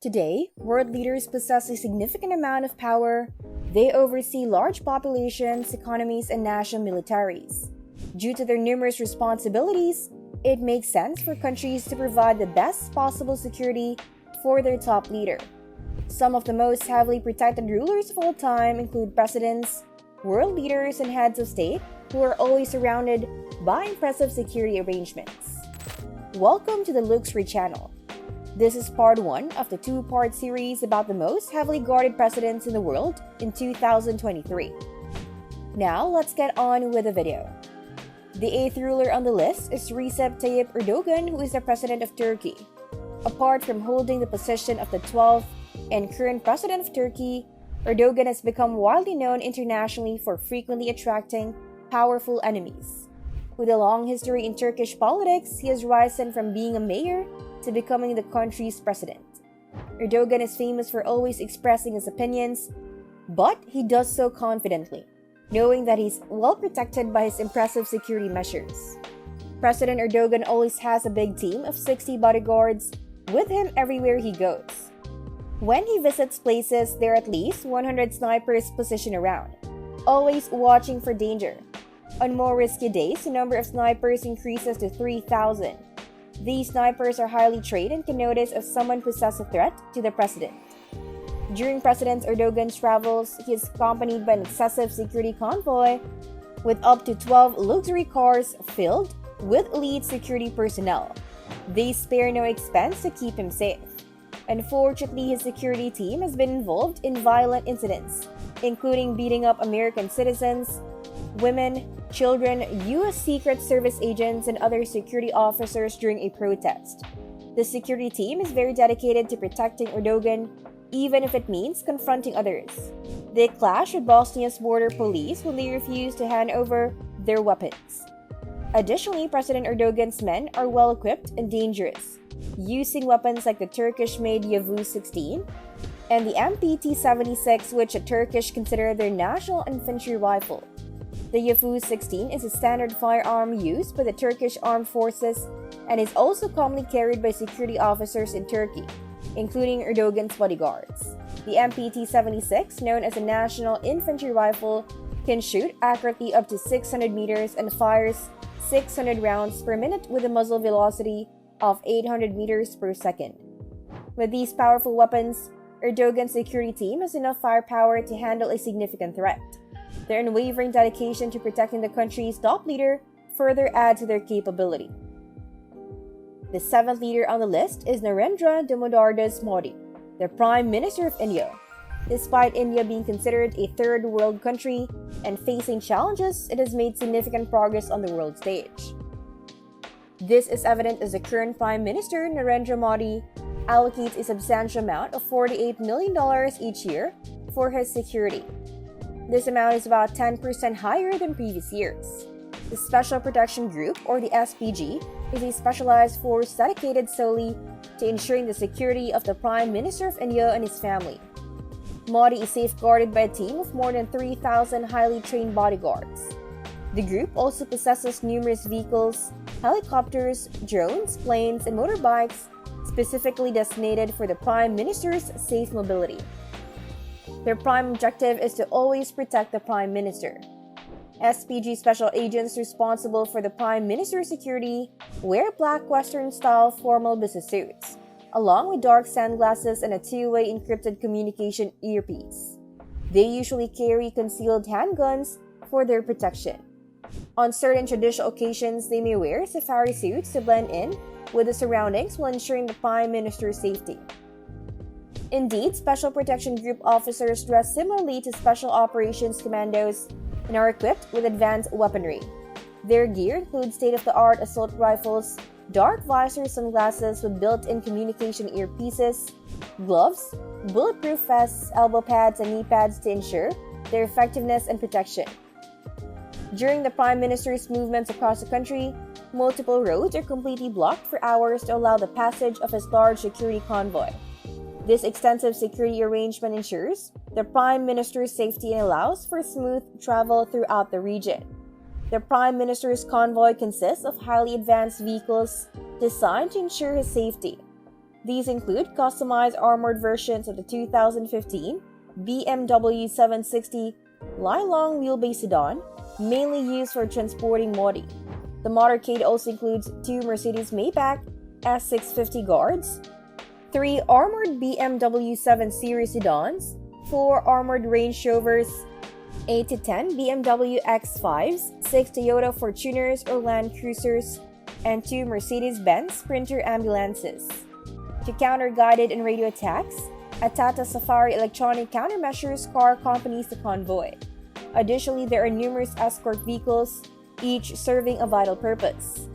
Today, world leaders possess a significant amount of power. They oversee large populations, economies, and national militaries. Due to their numerous responsibilities, it makes sense for countries to provide the best possible security for their top leader. Some of the most heavily protected rulers of all time include presidents, world leaders, and heads of state who are always surrounded by impressive security arrangements. Welcome to the LUXRY channel. This is part 1 of the two-part series about the most heavily guarded presidents in the world in 2023. Now, let's get on with the video. The 8th ruler on the list is Recep Tayyip Erdogan, who is the president of Turkey. Apart from holding the position of the 12th and current president of Turkey, Erdogan has become widely known internationally for frequently attracting powerful enemies. With a long history in Turkish politics, he has risen from being a mayor to becoming the country's president. Erdogan is famous for always expressing his opinions, but he does so confidently, knowing that he's well protected by his impressive security measures. President Erdogan always has a big team of 60 bodyguards with him everywhere he goes. When he visits places, there are at least 100 snipers positioned around, always watching for danger. On more risky days, the number of snipers increases to 3,000. These snipers are highly trained and can notice if someone poses a threat to the president. During President Erdogan's travels, he is accompanied by an excessive security convoy with up to 12 luxury cars filled with elite security personnel. They spare no expense to keep him safe. Unfortunately, his security team has been involved in violent incidents, including beating up American citizens, women, children, U.S. Secret Service agents, and other security officers during a protest. The security team is very dedicated to protecting Erdogan, even if it means confronting others. They clash with Bosnia's border police when they refuse to hand over their weapons. Additionally, President Erdogan's men are well equipped and dangerous, using weapons like the Turkish-made Yavuz-16 and the MPT-76, which the Turkish consider their national infantry rifle. The Yavuz-16 is a standard firearm used by the Turkish armed forces and is also commonly carried by security officers in Turkey, including Erdogan's bodyguards. The MPT-76, known as a national infantry rifle, can shoot accurately up to 600 meters and fires 600 rounds per minute with a muzzle velocity of 800 meters per second. With these powerful weapons, Erdogan's security team has enough firepower to handle a significant threat. Their unwavering dedication to protecting the country's top leader further adds to their capability. The 7th leader on the list is Narendra Damodar Modi, the Prime Minister of India. Despite India being considered a third world country and facing challenges, it has made significant progress on the world stage. This is evident as the current Prime Minister, Narendra Modi, allocates a substantial amount of $48 million each year for his security. This amount is about 10% higher than previous years. The Special Protection Group, or the SPG, is a specialized force dedicated solely to ensuring the security of the Prime Minister of India and his family. Modi is safeguarded by a team of more than 3,000 highly trained bodyguards. The group also possesses numerous vehicles, helicopters, drones, planes, and motorbikes specifically designated for the Prime Minister's safe mobility. Their prime objective is to always protect the Prime Minister. SPG special agents responsible for the Prime Minister's security wear black Western-style formal business suits, along with dark sunglasses and a two-way encrypted communication earpiece. They usually carry concealed handguns for their protection. On certain traditional occasions, they may wear safari suits to blend in with the surroundings while ensuring the Prime Minister's safety. Indeed, Special Protection Group officers dress similarly to Special Operations Commandos and are equipped with advanced weaponry. Their gear includes state-of-the-art assault rifles, dark visor sunglasses with built-in communication earpieces, gloves, bulletproof vests, elbow pads, and knee pads to ensure their effectiveness and protection. During the Prime Minister's movements across the country, multiple roads are completely blocked for hours to allow the passage of his large security convoy. This extensive security arrangement ensures the Prime Minister's safety and allows for smooth travel throughout the region. The Prime Minister's convoy consists of highly advanced vehicles designed to ensure his safety. These include customized armored versions of the 2015 BMW 760 lie-long wheelbase sedan, mainly used for transporting Modi. The motorcade also includes 2 Mercedes Maybach S650 guards, 3 armored BMW 7 Series sedans, 4 armored Range Rovers, 8 to 10 BMW X5s, 6 Toyota Fortuners or Land Cruisers, and 2 Mercedes-Benz Sprinter ambulances. To counter guided and radio attacks, a Tata Safari electronic countermeasures car accompanies the convoy. Additionally, there are numerous escort vehicles, each serving a vital purpose.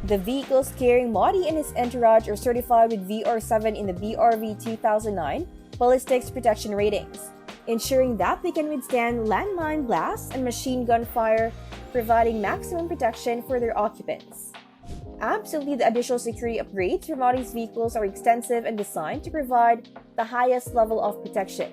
The vehicles carrying Modi and his entourage are certified with VR7 in the BRV 2009 ballistics protection ratings, ensuring that they can withstand landmine blasts and machine gun fire, providing maximum protection for their occupants. Absolutely, the additional security upgrades for Modi's vehicles are extensive and designed to provide the highest level of protection.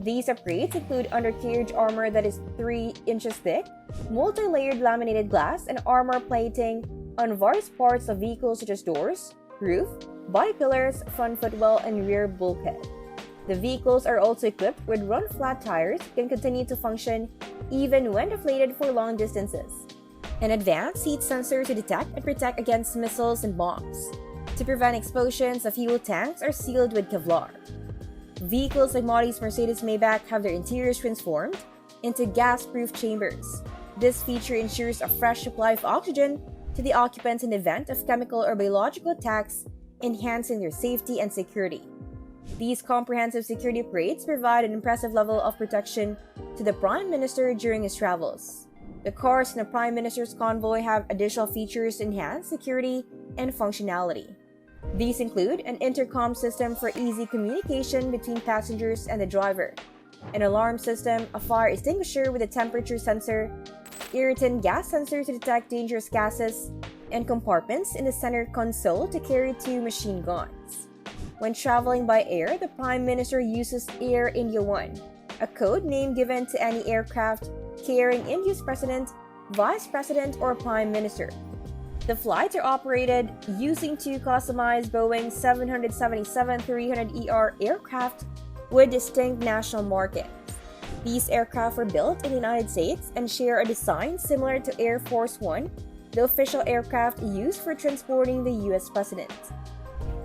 These upgrades include undercarriage armor that is 3 inches thick, multi-layered laminated glass, and armor plating on various parts of vehicles such as doors, roof, body pillars, front footwell, and rear bulkhead. The vehicles are also equipped with run-flat tires that can continue to function even when deflated for long distances. An advanced heat sensor to detect and protect against missiles and bombs. To prevent explosions, the fuel tanks are sealed with Kevlar. Vehicles like Modi's Mercedes Maybach have their interiors transformed into gas-proof chambers. This feature ensures a fresh supply of oxygen to the occupants in the event of chemical or biological attacks, enhancing their safety and security. These comprehensive security upgrades provide an impressive level of protection to the Prime Minister during his travels. The cars in the Prime Minister's convoy have additional features to enhance security and functionality. These include an intercom system for easy communication between passengers and the driver, an alarm system, a fire extinguisher with a temperature sensor, irritant gas sensor to detect dangerous gases, and compartments in the center console to carry 2 machine guns. When traveling by air, the Prime Minister uses Air India 1, a code name given to any aircraft carrying India's President, Vice President, or Prime Minister. The flights are operated using 2 customized Boeing 777-300ER aircraft with distinct national markings. These aircraft were built in the United States and share a design similar to Air Force One, the official aircraft used for transporting the U.S. President.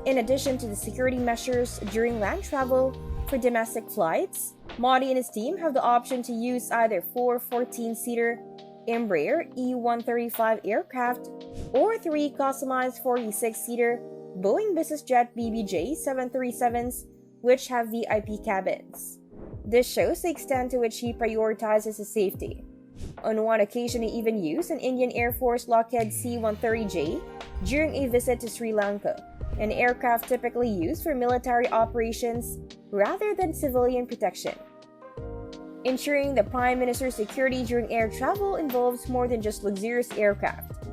In addition to the security measures during land travel for domestic flights, Modi and his team have the option to use either 4 14-seater Embraer E135 aircraft or 3 customized 46-seater Boeing Business Jet BBJ 737s, which have VIP cabins. This shows the extent to which he prioritizes his safety. On one occasion, he even used an Indian Air Force Lockheed C-130J during a visit to Sri Lanka, an aircraft typically used for military operations rather than civilian protection. Ensuring the Prime Minister's security during air travel involves more than just luxurious aircraft.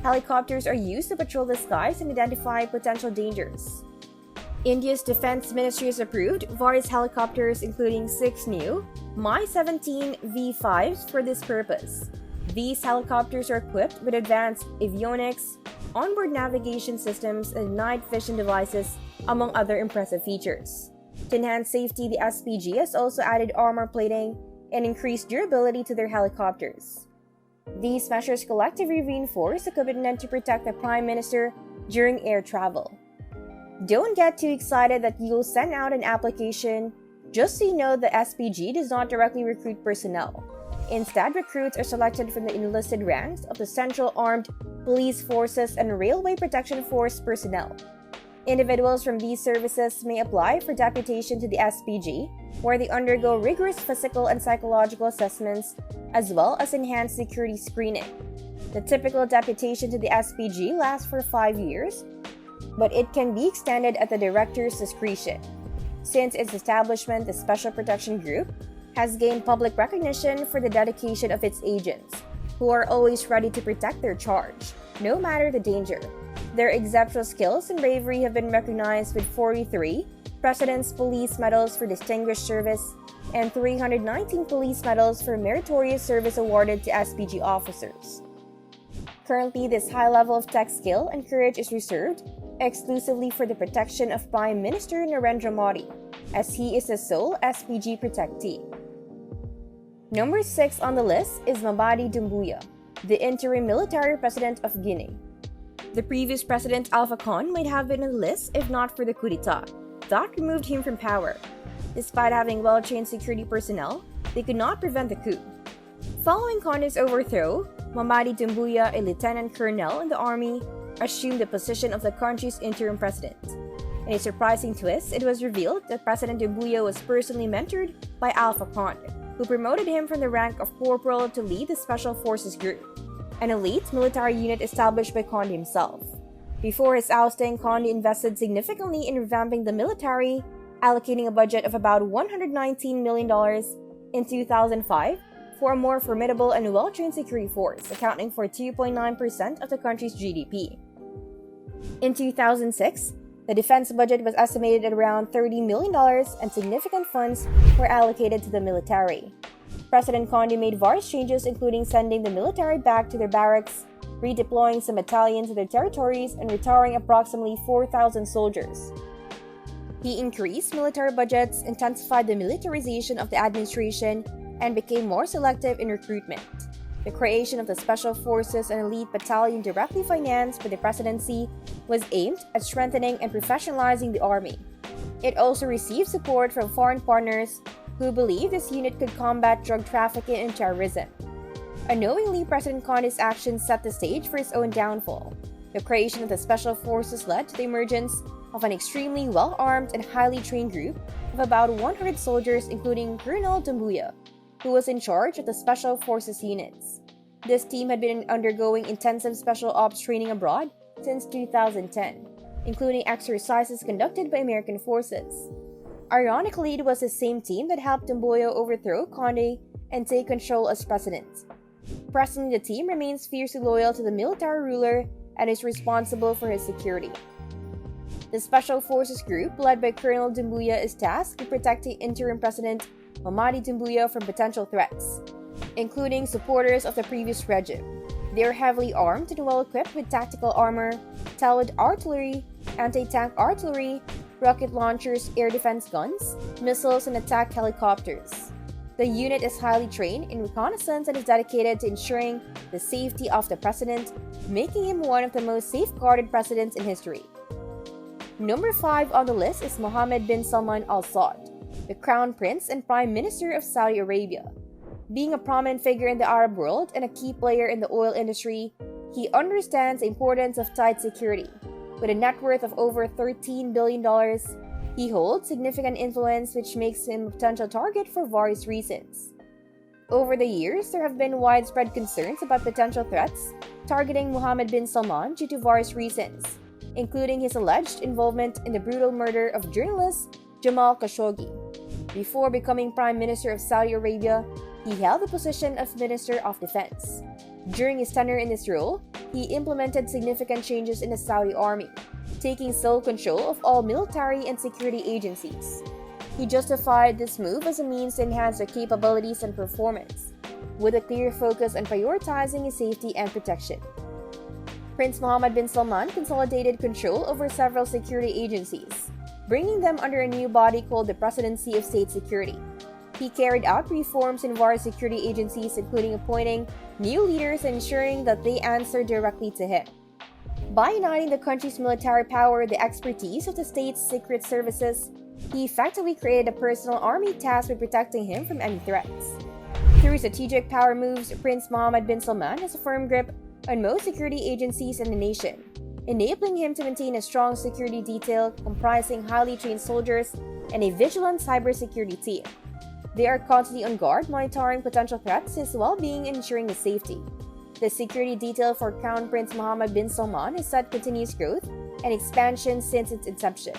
Helicopters are used to patrol the skies and identify potential dangers. India's Defense Ministry has approved various helicopters, including 6 new Mi-17 V5s for this purpose. These helicopters are equipped with advanced avionics, onboard navigation systems, and night vision devices, among other impressive features. To enhance safety, the SPG has also added armor plating and increased durability to their helicopters. These measures collectively reinforce the commitment to protect the Prime Minister during air travel. Don't get too excited that you'll send out an application. Just so you know, the SPG does not directly recruit personnel. Instead, recruits are selected from the enlisted ranks of the Central Armed Police Forces and Railway Protection Force personnel. Individuals from these services may apply for deputation to the SPG, where they undergo rigorous physical and psychological assessments, as well as enhanced security screening. The typical deputation to the SPG lasts for 5 years, but it can be extended at the director's discretion. Since its establishment, the Special Protection Group has gained public recognition for the dedication of its agents, who are always ready to protect their charge, no matter the danger. Their exceptional skills and bravery have been recognized with 43 President's Police Medals for Distinguished Service and 319 police medals for meritorious service awarded to SPG officers. Currently, this high level of tech skill and courage is reserved exclusively for the protection of Prime Minister Narendra Modi, as he is the sole SPG protectee. Number 6 on the list is Mamadi Doumbouya, the interim military president of Guinea. The previous president Alpha Conde might have been on the list if not for the coup d'etat that removed him from power. Despite having well-trained security personnel, they could not prevent the coup. Following Conde's overthrow, Mamadi Doumbouya, a lieutenant colonel in the army, assumed the position of the country's interim president. In a surprising twist, it was revealed that President Doumbouya was personally mentored by Alpha Conde, who promoted him from the rank of corporal to lead the Special Forces Group, an elite military unit established by Conde himself. Before his ousting, Conde invested significantly in revamping the military, allocating a budget of about $119 million in 2005 for a more formidable and well-trained security force, accounting for 2.9% of the country's GDP. In 2006, the defense budget was estimated at around $30 million, and significant funds were allocated to the military. President Conde made various changes, including sending the military back to their barracks, redeploying some battalions to their territories, and retiring approximately 4,000 soldiers. He increased military budgets, intensified the militarization of the administration, and became more selective in recruitment. The creation of the Special Forces and Elite Battalion, directly financed by the presidency, was aimed at strengthening and professionalizing the army. It also received support from foreign partners who believed this unit could combat drug trafficking and terrorism. Unknowingly, President Conde's actions set the stage for his own downfall. The creation of the Special Forces led to the emergence of an extremely well-armed and highly trained group of about 100 soldiers, including Colonel Doumbouya, who was in charge of the Special Forces units. This team had been undergoing intensive special ops training abroad since 2010, including exercises conducted by American forces. Ironically, it was the same team that helped Doumbouya overthrow Conde and take control as president. Presently, the team remains fiercely loyal to the military ruler and is responsible for his security. The Special Forces Group, led by Colonel Doumbouya, is tasked with protecting interim President Mamadi Doumbouya from potential threats, including supporters of the previous regime. They are heavily armed and well-equipped with tactical armor, tallied artillery, anti-tank artillery, rocket launchers, air defense guns, missiles, and attack helicopters. The unit is highly trained in reconnaissance and is dedicated to ensuring the safety of the president, making him one of the most safeguarded presidents in history. Number 5 on the list is Mohammed bin Salman Al Saud, the Crown Prince and Prime Minister of Saudi Arabia. Being a prominent figure in the Arab world and a key player in the oil industry, he understands the importance of tight security. With a net worth of over $13 billion, he holds significant influence, which makes him a potential target for various reasons. Over the years, there have been widespread concerns about potential threats targeting Mohammed bin Salman due to various reasons, including his alleged involvement in the brutal murder of journalist Jamal Khashoggi. Before becoming Prime Minister of Saudi Arabia, he held the position of Minister of Defense. During his tenure in this role, he implemented significant changes in the Saudi army, taking sole control of all military and security agencies. He justified this move as a means to enhance their capabilities and performance, with a clear focus on prioritizing his safety and protection. Prince Mohammed bin Salman consolidated control over several security agencies, bringing them under a new body called the Presidency of State Security. He carried out reforms in various security agencies, including appointing new leaders and ensuring that they answer directly to him. By uniting the country's military power, the expertise of the state's secret services, he effectively created a personal army tasked with protecting him from any threats. Through strategic power moves, Prince Mohammed bin Salman has a firm grip on most security agencies in the nation, enabling him to maintain a strong security detail comprising highly trained soldiers and a vigilant cybersecurity team. They are constantly on guard, monitoring potential threats, his well-being, and ensuring his safety. The security detail for Crown Prince Mohammed bin Salman has had continuous growth and expansion since its inception.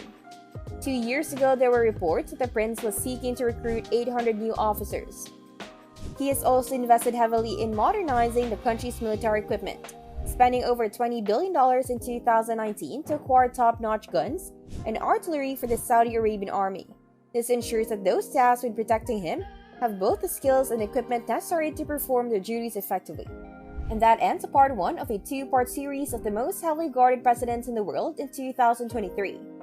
2 years ago, there were reports that the prince was seeking to recruit 800 new officers. He has also invested heavily in modernizing the country's military equipment, spending over $20 billion in 2019 to acquire top-notch guns and artillery for the Saudi Arabian army. This ensures that those tasked with protecting him have both the skills and equipment necessary to perform their duties effectively. And that ends part 1 of a 2-part series of the most heavily guarded presidents in the world in 2023.